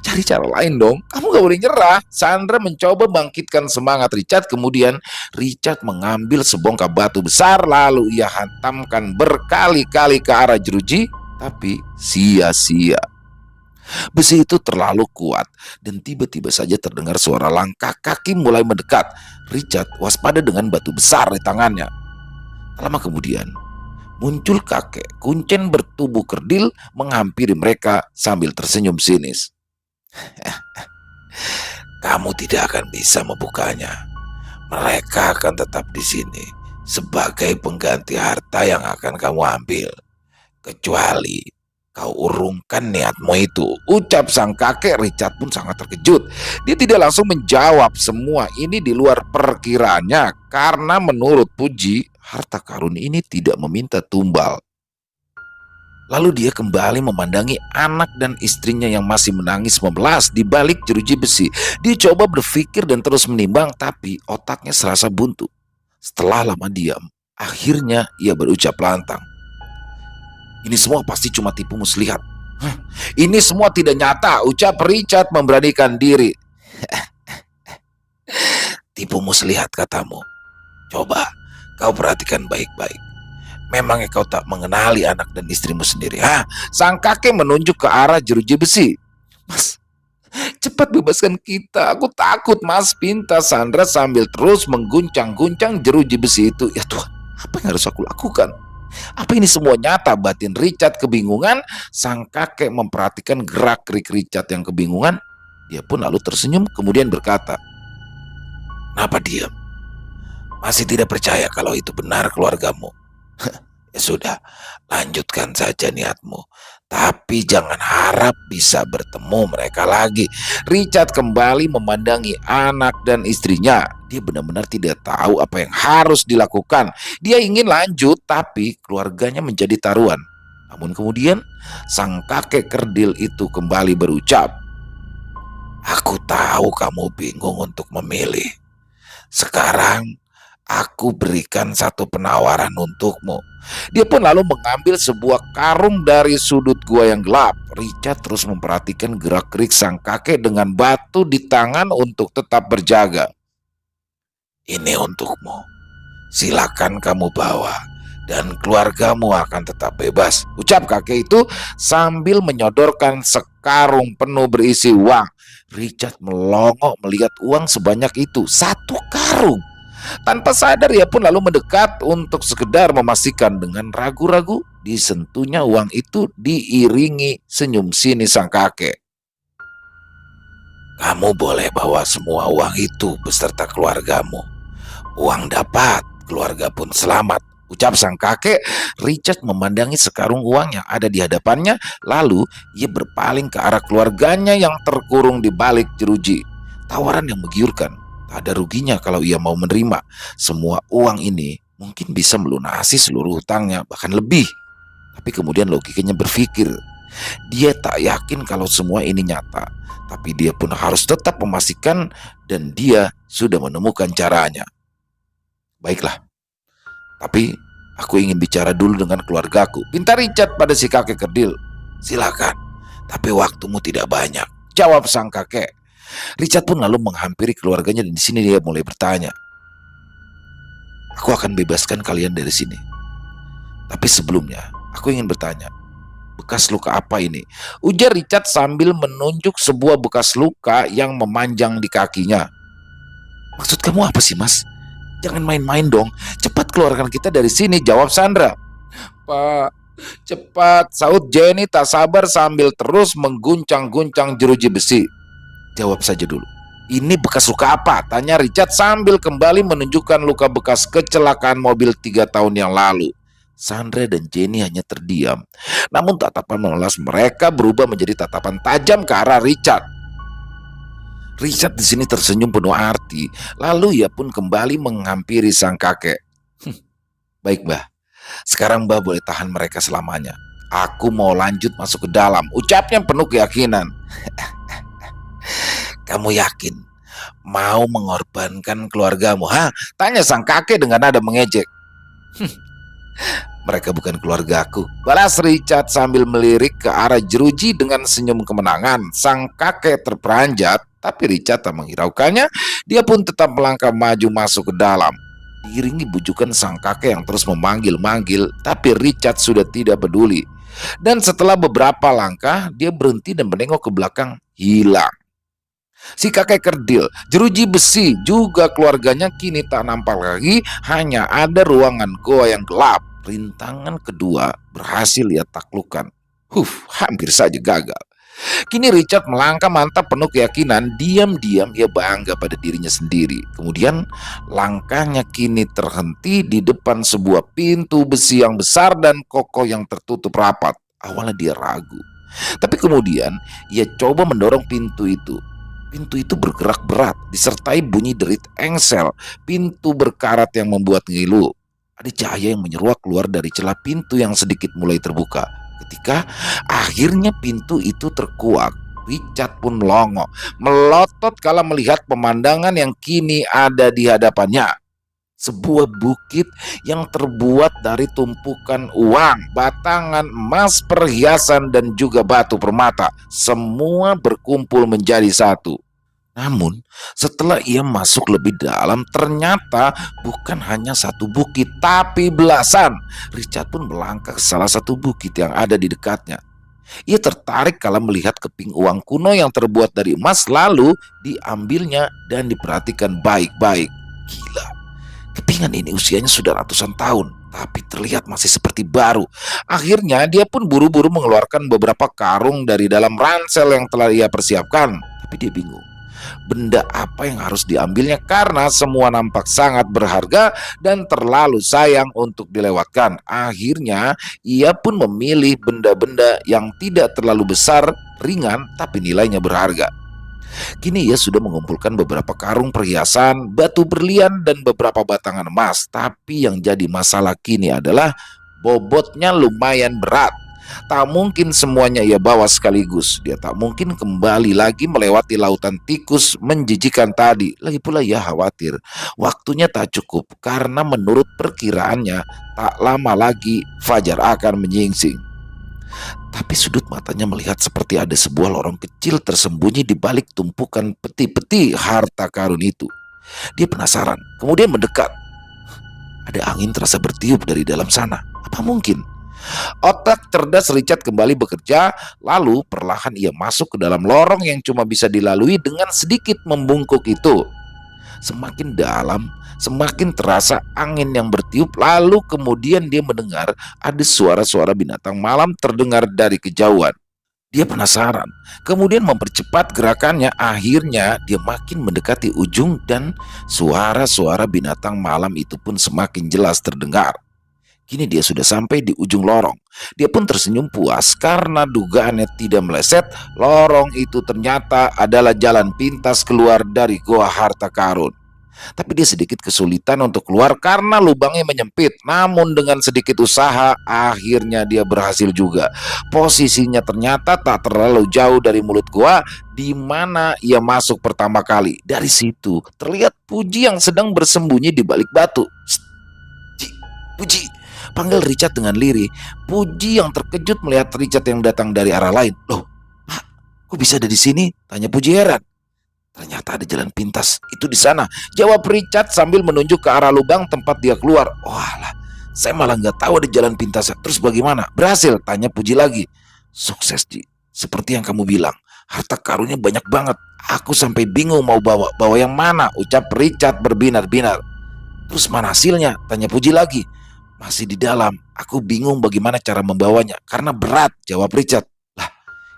Cari cara lain dong, kamu gak boleh nyerah. Sandra mencoba bangkitkan semangat Richard. Kemudian Richard mengambil sebongkah batu besar, lalu ia hantamkan berkali-kali ke arah jeruji, tapi sia-sia. Besi itu terlalu kuat dan tiba-tiba saja terdengar suara langkah kaki mulai mendekat. Richard waspada dengan batu besar di tangannya. Lama kemudian muncul kakek kuncen bertubuh kerdil menghampiri mereka sambil tersenyum sinis. Kamu tidak akan bisa membukanya. Mereka akan tetap di sini sebagai pengganti harta yang akan kamu ambil. Kecuali kau urungkan niatmu itu, ucap sang kakek. Richard pun sangat terkejut. Dia tidak langsung menjawab. Semua ini di luar perkiraannya, karena menurut Puji, harta karun ini tidak meminta tumbal. Lalu dia kembali memandangi anak dan istrinya yang masih menangis memelas di balik jeruji besi. Dia coba berpikir dan terus menimbang, tapi otaknya serasa buntu. Setelah lama diam, akhirnya ia berucap lantang. Ini semua pasti cuma tipu muslihat. Ini semua tidak nyata, ucap Richard memberanikan diri. Tipu muslihat katamu. Coba kau perhatikan baik-baik. Memangnya kau tak mengenali anak dan istrimu sendiri? Sang kakek menunjuk ke arah jeruji besi. Mas, cepat bebaskan kita. Aku takut mas, pinta Sandra sambil terus mengguncang-guncang jeruji besi itu. Ya Tuhan, apa yang harus aku lakukan? Apa ini semua nyata? Batin Richard kebingungan. Sang kakek memperhatikan gerak-gerik Richard yang kebingungan. Dia pun lalu tersenyum kemudian berkata, kenapa diam? Masih tidak percaya kalau itu benar keluargamu? Ya sudah, lanjutkan saja niatmu. Tapi jangan harap bisa bertemu mereka lagi. Richard kembali memandangi anak dan istrinya. Dia benar-benar tidak tahu apa yang harus dilakukan. Dia ingin lanjut, tapi keluarganya menjadi taruhan. Namun kemudian sang kakek kerdil itu kembali berucap, aku tahu kamu bingung untuk memilih. Sekarang aku berikan satu penawaran untukmu. Dia pun lalu mengambil sebuah karung dari sudut gua yang gelap. Richard terus memperhatikan gerak-gerik sang kakek dengan batu di tangan untuk tetap berjaga. Ini untukmu. Silakan kamu bawa dan keluargamu akan tetap bebas, ucap kakek itu sambil menyodorkan sekarung penuh berisi uang. Richard melongok melihat uang sebanyak itu, satu karung. Tanpa sadar ia pun lalu mendekat untuk sekedar memastikan. Dengan ragu-ragu disentuhnya uang itu diiringi senyum sinis sang kakek. Kamu boleh bawa semua uang itu beserta keluargamu. Uang dapat, keluarga pun selamat, ucap sang kakek. Richard memandangi sekarung uang yang ada di hadapannya. Lalu ia berpaling ke arah keluarganya yang terkurung di balik jeruji. Tawaran yang menggiurkan. Tak ada ruginya kalau ia mau menerima. Semua uang ini mungkin bisa melunasi seluruh hutangnya, bahkan lebih. Tapi kemudian logikanya berpikir, dia tak yakin kalau semua ini nyata, tapi dia pun harus tetap memastikan dan dia sudah menemukan caranya. Baiklah, tapi aku ingin bicara dulu dengan keluargaku, pinta Richard pada si kakek kerdil. Silakan, tapi waktumu tidak banyak, jawab sang kakek. Richard pun lalu menghampiri keluarganya dan di sini dia mulai bertanya. Aku akan bebaskan kalian dari sini. Tapi sebelumnya, aku ingin bertanya, bekas luka apa ini? Ujar Richard sambil menunjuk sebuah bekas luka yang memanjang di kakinya. Maksud kamu apa sih, Mas? Jangan main-main dong. Cepat keluarkan kita dari sini, jawab Sandra. Pak, cepat, sahut Jenny tak sabar sambil terus mengguncang-guncang jeruji besi. Jawab saja dulu. Ini bekas luka apa? Tanya Richard sambil kembali menunjukkan luka bekas kecelakaan mobil 3 tahun yang lalu. Sandra dan Jenny hanya terdiam. Namun tatapan memelas mereka berubah menjadi tatapan tajam ke arah Richard. Richard di sini tersenyum penuh arti. Lalu ia pun kembali menghampiri sang kakek. Baik, Mbah. Sekarang Mbah boleh tahan mereka selamanya. Aku mau lanjut masuk ke dalam, ucapnya penuh keyakinan. Kamu yakin mau mengorbankan keluargamu? Tanya sang kakek dengan nada mengejek. Mereka bukan keluargaku, balas Richard sambil melirik ke arah jeruji dengan senyum kemenangan. Sang kakek terperanjat, tapi Richard tak menghiraukannya. Dia pun tetap melangkah maju masuk ke dalam, diiringi bujukan sang kakek yang terus memanggil-manggil. Tapi Richard sudah tidak peduli. Dan setelah beberapa langkah, dia berhenti dan menengok ke belakang, hilang. Si kakek kerdil, jeruji besi, juga keluarganya kini tak nampak lagi. Hanya ada ruangan goa yang gelap. Rintangan kedua berhasil ia taklukkan. Hampir saja gagal. Kini Richard melangkah mantap penuh keyakinan. Diam-diam ia bangga pada dirinya sendiri. Kemudian langkahnya kini terhenti di depan sebuah pintu besi yang besar dan kokoh yang tertutup rapat. Awalnya dia ragu, tapi kemudian ia coba mendorong pintu itu. Pintu itu bergerak berat, disertai bunyi derit engsel. Pintu berkarat yang membuat ngilu. Ada cahaya yang menyeruak keluar dari celah pintu yang sedikit mulai terbuka. Ketika akhirnya pintu itu terkuak, Richard pun melongo, melotot kala melihat pemandangan yang kini ada di hadapannya. Sebuah bukit yang terbuat dari tumpukan uang, batangan emas, perhiasan, dan juga batu permata. Semua berkumpul menjadi satu. Namun setelah ia masuk lebih dalam, ternyata bukan hanya satu bukit, tapi belasan. Richard pun melangkah ke salah satu bukit yang ada di dekatnya. Ia tertarik kala melihat keping uang kuno yang terbuat dari emas, lalu diambilnya dan diperhatikan baik-baik. Gila, kepingan ini usianya sudah ratusan tahun, tapi terlihat masih seperti baru. Akhirnya dia pun buru-buru mengeluarkan beberapa karung dari dalam ransel yang telah ia persiapkan. Tapi dia bingung, benda apa yang harus diambilnya karena semua nampak sangat berharga dan terlalu sayang untuk dilewatkan. Akhirnya ia pun memilih benda-benda yang tidak terlalu besar, ringan, tapi nilainya berharga. Kini ia sudah mengumpulkan beberapa karung perhiasan, batu berlian, dan beberapa batangan emas. Tapi yang jadi masalah kini adalah bobotnya lumayan berat. Tak mungkin semuanya ia bawa sekaligus. Dia tak mungkin kembali lagi melewati lautan tikus menjijikan tadi. Lagi pula ia khawatir waktunya tak cukup, karena menurut perkiraannya tak lama lagi fajar akan menyingsing. Tapi sudut matanya melihat seperti ada sebuah lorong kecil tersembunyi di balik tumpukan peti-peti harta karun itu. Dia penasaran, kemudian mendekat. Ada angin terasa bertiup dari dalam sana. Apa mungkin? Otak cerdas Richard kembali bekerja. Lalu perlahan ia masuk ke dalam lorong yang cuma bisa dilalui dengan sedikit membungkuk itu. Semakin dalam, semakin terasa angin yang bertiup. Lalu kemudian dia mendengar ada suara-suara binatang malam terdengar dari kejauhan. Dia penasaran, kemudian mempercepat gerakannya. Akhirnya dia makin mendekati ujung dan suara-suara binatang malam itu pun semakin jelas terdengar. Kini dia sudah sampai di ujung lorong. Dia pun tersenyum puas karena dugaannya tidak meleset. Lorong itu ternyata adalah jalan pintas keluar dari goa harta karun. Tapi dia sedikit kesulitan untuk keluar karena lubangnya menyempit. Namun dengan sedikit usaha, akhirnya dia berhasil juga. Posisinya ternyata tak terlalu jauh dari mulut gua di mana ia masuk pertama kali. Dari situ terlihat Puji yang sedang bersembunyi di balik batu. "Sst, Ji, Puji," panggil Richard dengan lirih. Puji yang terkejut melihat Richard yang datang dari arah lain. "Loh, Pak, kok bisa ada di sini?" tanya Puji heran. "Ternyata ada jalan pintas itu di sana," jawab Richard sambil menunjuk ke arah lubang tempat dia keluar. "Walah, saya malah nggak tahu ada jalan pintas. Terus bagaimana? Berhasil?" tanya Puji lagi. "Sukses, Ji. Seperti yang kamu bilang, harta karunnya banyak banget. Aku sampai bingung mau bawa yang mana," ucap Richard berbinar-binar. "Terus mana hasilnya?" tanya Puji lagi. "Masih di dalam. Aku bingung bagaimana cara membawanya karena berat," jawab Richard.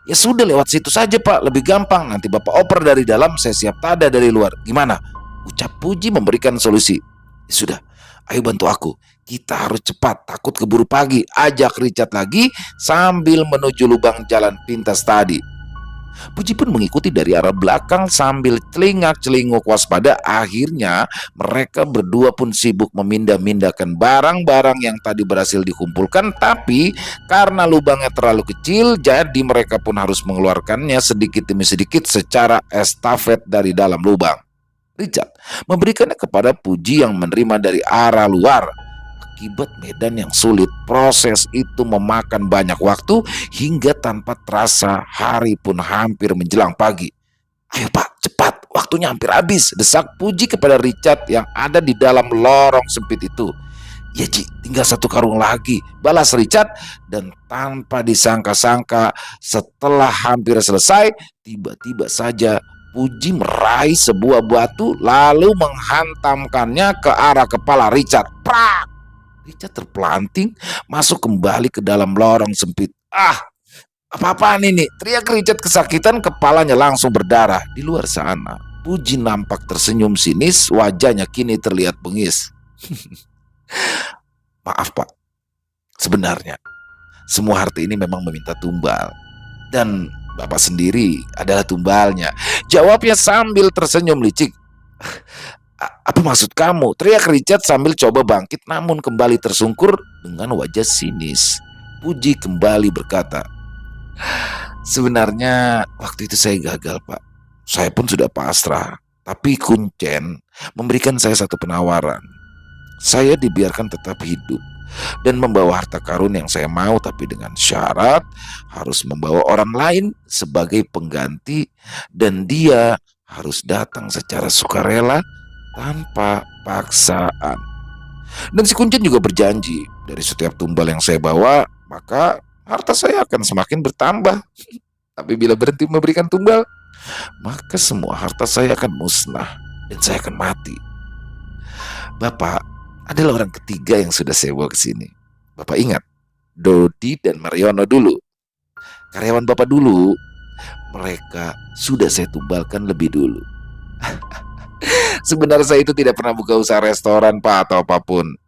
"Ya sudah, lewat situ saja Pak, lebih gampang. Nanti Bapak oper dari dalam, saya siap tada dari luar. Gimana?" ucap Puji memberikan solusi. "Ya sudah, ayo bantu aku. Kita harus cepat, takut keburu pagi," ajak Richard lagi sambil menuju lubang jalan pintas tadi. Puji pun mengikuti dari arah belakang sambil celingak-celinguk waspada. Akhirnya mereka berdua pun sibuk memindah-mindahkan barang-barang yang tadi berhasil dikumpulkan. Tapi karena lubangnya terlalu kecil, jadi mereka pun harus mengeluarkannya sedikit demi sedikit secara estafet dari dalam lubang. Richard memberikannya kepada Puji yang menerima dari arah luar. Akibat medan yang sulit, proses itu memakan banyak waktu hingga tanpa terasa hari pun hampir menjelang pagi. "Ayo Pak, cepat, waktunya hampir habis," desak Puji kepada Richard yang ada di dalam lorong sempit itu. "Ya Ji, tinggal satu karung lagi," balas Richard. Dan tanpa disangka-sangka, setelah hampir selesai, tiba-tiba saja Puji meraih sebuah batu lalu menghantamkannya ke arah kepala Richard. Prak! Richard terpelanting masuk kembali ke dalam lorong sempit. Apa-apaan ini?" teriak Richard kesakitan, kepalanya langsung berdarah. Di luar sana, Puji nampak tersenyum sinis, wajahnya kini terlihat bengis. "Maaf Pak, sebenarnya semua harta ini memang meminta tumbal. Dan Bapak sendiri adalah tumbalnya," jawabnya sambil tersenyum licik. Apa maksud kamu?" teriak Richard sambil coba bangkit namun kembali tersungkur dengan wajah sinis. Puji kembali berkata, "Sebenarnya waktu itu saya gagal Pak. Saya pun sudah pasrah. Tapi Kuncen memberikan saya satu penawaran. Saya dibiarkan tetap hidup dan membawa harta karun yang saya mau, tapi dengan syarat harus membawa orang lain sebagai pengganti, dan dia harus datang secara sukarela tanpa paksaan. Dan si Kuncen juga berjanji, dari setiap tumbal yang saya bawa, maka harta saya akan semakin bertambah. Tapi bila berhenti memberikan tumbal, maka semua harta saya akan musnah dan saya akan mati. Bapak adalah orang ketiga yang sudah saya bawa ke sini. Bapak ingat, Dodi dan Mariono dulu. Karyawan Bapak dulu, mereka sudah saya tumbalkan lebih dulu. Sebenarnya saya itu tidak pernah buka usaha restoran Pak atau apapun.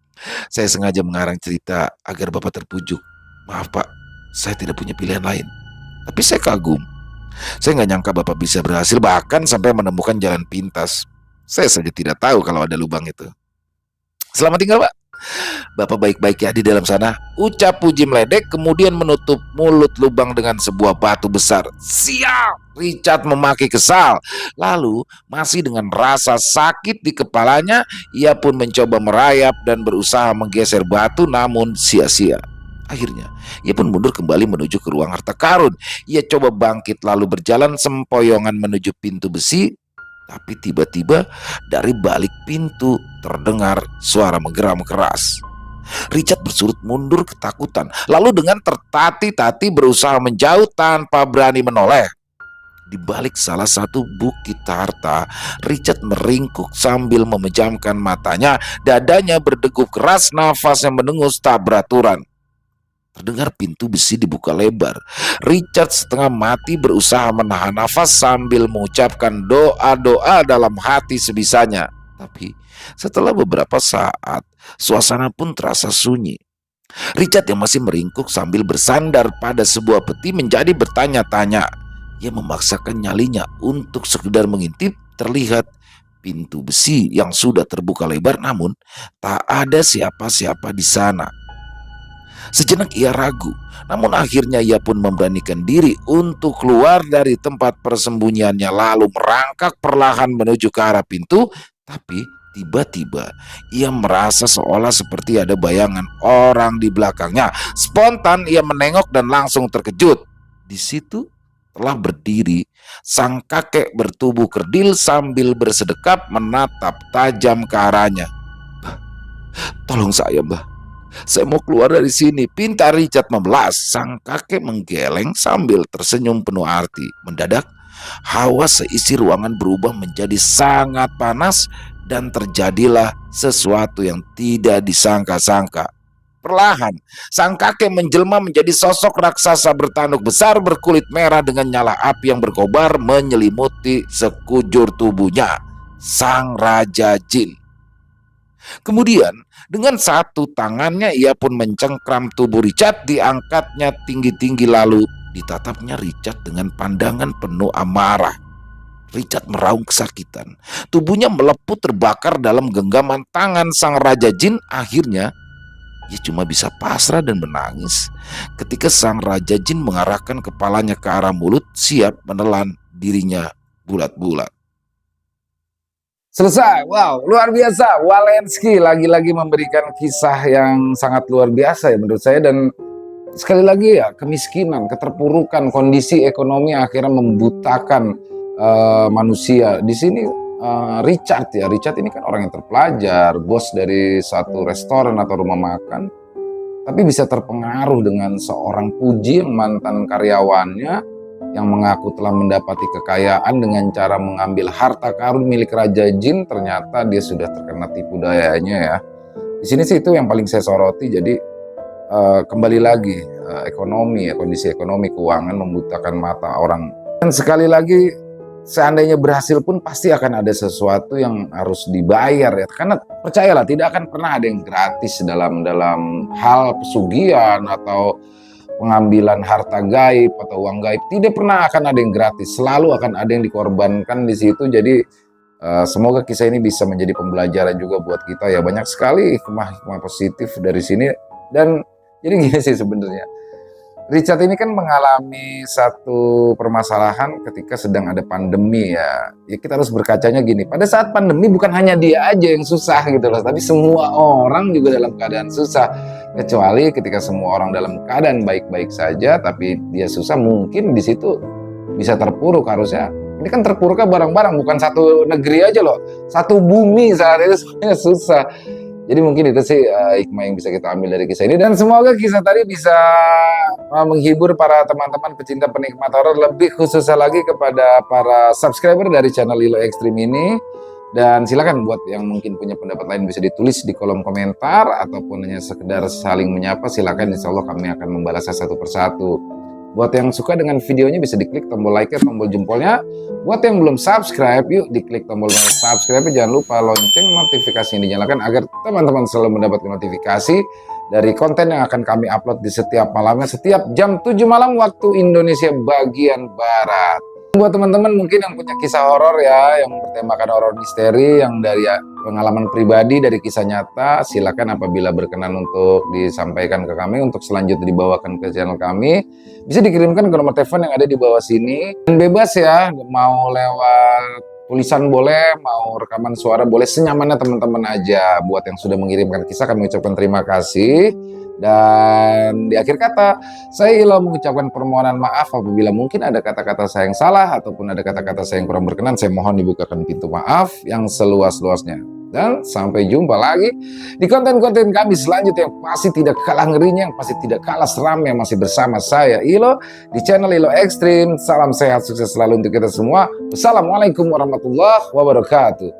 Saya sengaja mengarang cerita agar Bapak terpujuk. Maaf Pak, saya tidak punya pilihan lain. Tapi saya kagum. Saya nggak nyangka Bapak bisa berhasil bahkan sampai menemukan jalan pintas. Saya saja tidak tahu kalau ada lubang itu. Selamat tinggal Pak. Bapak baik-baik ya di dalam sana, ucap Puji meledek kemudian menutup mulut lubang dengan sebuah batu besar. Sial, Richard memaki kesal. Lalu masih dengan rasa sakit di kepalanya, ia pun mencoba merayap dan berusaha menggeser batu namun sia-sia. Akhirnya ia pun mundur kembali menuju ke ruang harta karun. Ia coba bangkit lalu berjalan sempoyongan menuju pintu besi. Tapi tiba-tiba dari balik pintu terdengar suara menggeram keras. Richard bersurut mundur ketakutan, lalu dengan tertati-tati berusaha menjauh tanpa berani menoleh. Di balik salah satu bukit harta, Richard meringkuk sambil memejamkan matanya. Dadanya berdegup keras, nafasnya mendengus tak beraturan. Terdengar pintu besi dibuka lebar. Richard setengah mati berusaha menahan nafas sambil mengucapkan doa-doa dalam hati sebisanya. Tapi setelah beberapa saat, suasana pun terasa sunyi. Richard yang masih meringkuk sambil bersandar pada sebuah peti menjadi bertanya-tanya. Ia memaksakan nyalinya untuk sekedar mengintip. Terlihat pintu besi yang sudah terbuka lebar, namun tak ada siapa-siapa di sana. Sejenak ia ragu, namun akhirnya ia pun memberanikan diri untuk keluar dari tempat persembunyiannya lalu merangkak perlahan menuju ke arah pintu. Tapi tiba-tiba ia merasa seolah seperti ada bayangan orang di belakangnya. Spontan ia menengok dan langsung terkejut. Di situ telah berdiri sang kakek bertubuh kerdil sambil bersedekap menatap tajam ke arahnya. "Mbah, tolong saya, Mbah. Saya mau keluar dari sini," pinta Richard memelas. Sang kakek menggeleng sambil tersenyum penuh arti. Mendadak, hawa seisi ruangan berubah menjadi sangat panas dan terjadilah sesuatu yang tidak disangka-sangka. Perlahan, sang kakek menjelma menjadi sosok raksasa bertanduk besar berkulit merah dengan nyala api yang berkobar menyelimuti sekujur tubuhnya. Sang Raja Jin. Kemudian, dengan satu tangannya ia pun mencengkram tubuh Richard, diangkatnya tinggi-tinggi lalu ditatapnya Richard dengan pandangan penuh amarah. Richard meraung kesakitan. Tubuhnya meleput terbakar dalam genggaman tangan sang Raja Jin. Akhirnya, ia cuma bisa pasrah dan menangis ketika sang Raja Jin mengarahkan kepalanya ke arah mulut, siap menelan dirinya bulat-bulat. Selesai. Wow, luar biasa. Walensky lagi-lagi memberikan kisah yang sangat luar biasa ya menurut saya. Dan sekali lagi ya, kemiskinan, keterpurukan, kondisi ekonomi akhirnya membutakan manusia. Di sini Richard ini kan orang yang terpelajar, bos dari satu restoran atau rumah makan, tapi bisa terpengaruh dengan seorang puji yang mantan karyawannya yang mengaku telah mendapati kekayaan dengan cara mengambil harta karun milik Raja Jin. Ternyata dia sudah terkena tipu dayanya ya. Di sini sih itu yang paling saya soroti. Jadi kembali lagi ekonomi ya, kondisi ekonomi keuangan membutakan mata orang. Dan sekali lagi, seandainya berhasil pun pasti akan ada sesuatu yang harus dibayar ya. Karena percayalah, tidak akan pernah ada yang gratis dalam hal pesugihan atau pengambilan harta gaib atau uang gaib. Tidak pernah akan ada yang gratis, selalu akan ada yang dikorbankan di situ. Jadi semoga kisah ini bisa menjadi pembelajaran juga buat kita ya. Banyak sekali hikmah-hikmah positif dari sini. Dan jadi gini sih sebenarnya, Richard ini kan mengalami satu permasalahan ketika sedang ada pandemi ya. Ya kita harus berkacanya gini, pada saat pandemi bukan hanya dia aja yang susah gitu loh, tapi semua orang juga dalam keadaan susah. Kecuali ketika semua orang dalam keadaan baik-baik saja, tapi dia susah, mungkin di situ bisa terpuruk harusnya. Ini kan terpuruknya barang-barang, bukan satu negeri aja loh, satu bumi saat itu semuanya susah. Jadi mungkin itu sih hikmah yang bisa kita ambil dari kisah ini. Dan semoga kisah tadi bisa menghibur para teman-teman pecinta penikmat horor, lebih khususnya lagi kepada para subscriber dari channel Lilo Extreme ini. Dan silakan buat yang mungkin punya pendapat lain bisa ditulis di kolom komentar, ataupun hanya sekedar saling menyapa, silakan, insya Allah kami akan membalasnya satu persatu. Buat yang suka dengan videonya bisa diklik tombol like-nya, tombol jempolnya. Buat yang belum subscribe, yuk diklik tombol subscribe. Jangan lupa lonceng notifikasinya dinyalakan agar teman-teman selalu mendapatkan notifikasi dari konten yang akan kami upload di setiap malamnya, setiap jam 7 malam waktu Indonesia bagian Barat. Buat teman-teman mungkin yang punya kisah horor ya, yang bertemakan horor misteri, yang dari pengalaman pribadi, dari kisah nyata, silakan apabila berkenan untuk disampaikan ke kami, untuk selanjutnya dibawakan ke channel kami, bisa dikirimkan ke nomor telepon yang ada di bawah sini. Dan bebas ya, mau lewat tulisan boleh, mau rekaman suara boleh, senyamannya teman-teman aja. Buat yang sudah mengirimkan kisah, kami ucapkan terima kasih. Dan di akhir kata, saya Ilo mengucapkan permohonan maaf apabila mungkin ada kata-kata saya yang salah ataupun ada kata-kata saya yang kurang berkenan. Saya mohon dibukakan pintu maaf yang seluas-luasnya. Dan sampai jumpa lagi di konten-konten kami selanjutnya yang pasti tidak kalah ngerinya, yang pasti tidak kalah seram, yang masih bersama saya Ilo di channel Ilo Extreme. Salam sehat, sukses selalu untuk kita semua. Wassalamualaikum warahmatullahi wabarakatuh.